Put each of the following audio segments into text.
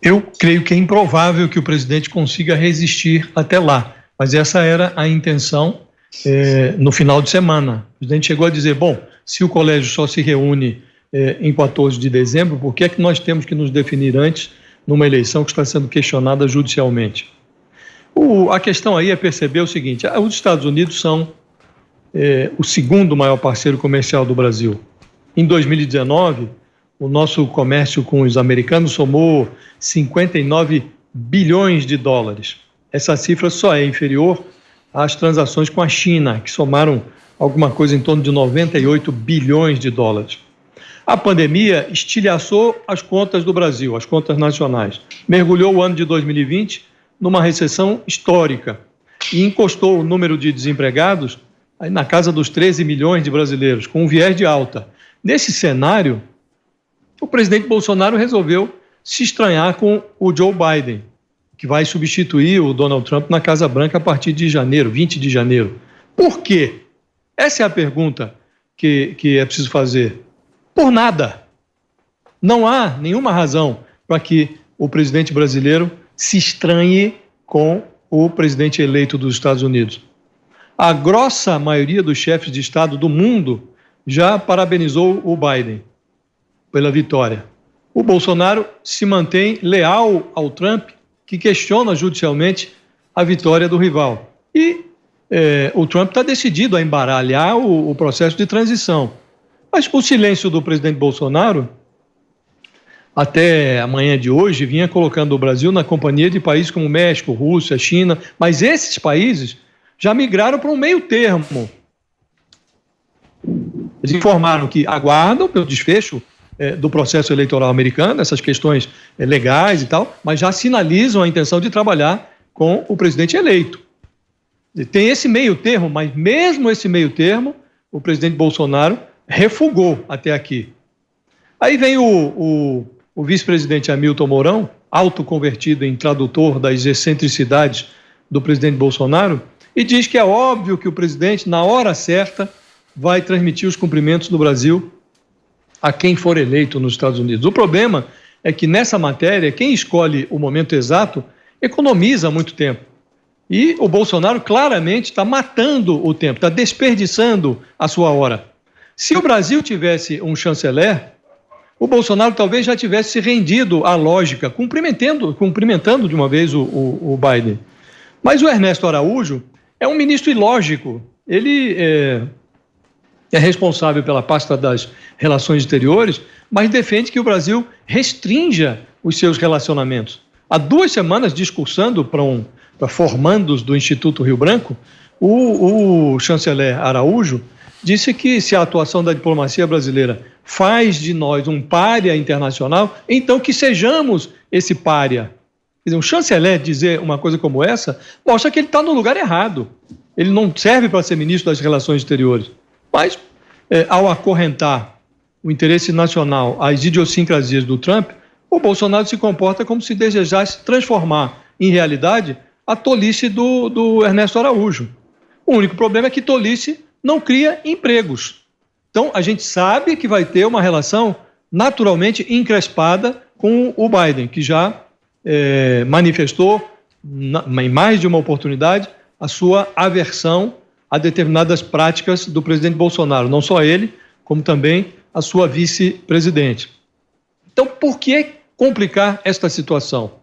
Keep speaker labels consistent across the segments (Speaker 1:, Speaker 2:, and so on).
Speaker 1: Eu creio que é improvável que o presidente consiga resistir até lá, mas essa era a intenção no final de semana. O presidente chegou a dizer, bom, se o colégio só se reúne em 14 de dezembro, por que é que nós temos que nos definir antes numa eleição que está sendo questionada judicialmente? A questão aí é perceber o seguinte, os Estados Unidos são o segundo maior parceiro comercial do Brasil. Em 2019, o nosso comércio com os americanos somou 59 bilhões de dólares. Essa cifra só é inferior às transações com a China, que somaram alguma coisa em torno de 98 bilhões de dólares. A pandemia estilhaçou as contas do Brasil, as contas nacionais. Mergulhou o ano de 2020 numa recessão histórica e encostou o número de desempregados aí na casa dos 13 milhões de brasileiros, com um viés de alta. Nesse cenário, o presidente Bolsonaro resolveu se estranhar com o Joe Biden, que vai substituir o Donald Trump na Casa Branca a partir de janeiro, 20 de janeiro. Por quê? Essa é a pergunta que é preciso fazer. Por nada. Não há nenhuma razão para que o presidente brasileiro se estranhe com o presidente eleito dos Estados Unidos. A grossa maioria dos chefes de Estado do mundo já parabenizou o Biden pela vitória. O Bolsonaro se mantém leal ao Trump, que questiona judicialmente a vitória do rival. E o Trump está decidido a embaralhar o processo de transição. Mas o silêncio do presidente Bolsonaro, até amanhã de hoje, vinha colocando o Brasil na companhia de países como México, Rússia, China, mas esses países já migraram para um meio termo. Eles informaram que aguardam pelo desfecho do processo eleitoral americano, essas questões legais e tal, mas já sinalizam a intenção de trabalhar com o presidente eleito. Tem esse meio termo, mas mesmo esse meio termo, o presidente Bolsonaro refugou até aqui. Aí vem o vice-presidente Hamilton Mourão, autoconvertido em tradutor das excentricidades do presidente Bolsonaro, e diz que é óbvio que o presidente, na hora certa, vai transmitir os cumprimentos do Brasil a quem for eleito nos Estados Unidos. O problema é que nessa matéria, quem escolhe o momento exato economiza muito tempo. E o Bolsonaro claramente está matando o tempo, está desperdiçando a sua hora. Se o Brasil tivesse um chanceler, o Bolsonaro talvez já tivesse se rendido à lógica, cumprimentando de uma vez o Biden. Mas o Ernesto Araújo é um ministro ilógico. Ele é responsável pela pasta das relações exteriores, mas defende que o Brasil restrinja os seus relacionamentos. Há 2 semanas, discursando para formandos do Instituto Rio Branco, o chanceler Araújo disse que se a atuação da diplomacia brasileira faz de nós um pária internacional, então que sejamos esse pária. Quer dizer, um chanceler dizer uma coisa como essa mostra que ele está no lugar errado. Ele não serve para ser ministro das Relações Exteriores. Mas, ao acorrentar o interesse nacional às idiosincrasias do Trump, o Bolsonaro se comporta como se desejasse transformar em realidade a tolice do Ernesto Araújo. O único problema é que tolice não cria empregos. Então, a gente sabe que vai ter uma relação naturalmente encrespada com o Biden, que já manifestou, em mais de uma oportunidade, a sua aversão a determinadas práticas do presidente Bolsonaro. Não só ele, como também a sua vice-presidente. Então, por que complicar esta situação?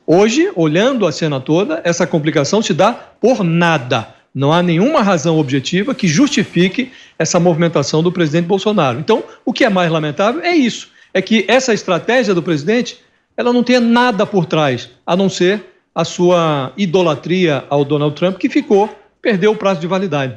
Speaker 1: Hoje, olhando a cena toda, essa complicação se dá por nada. Não há nenhuma razão objetiva que justifique essa movimentação do presidente Bolsonaro. Então, o que é mais lamentável é isso, é que essa estratégia do presidente, ela não tenha nada por trás, a não ser a sua idolatria ao Donald Trump, que perdeu o prazo de validade.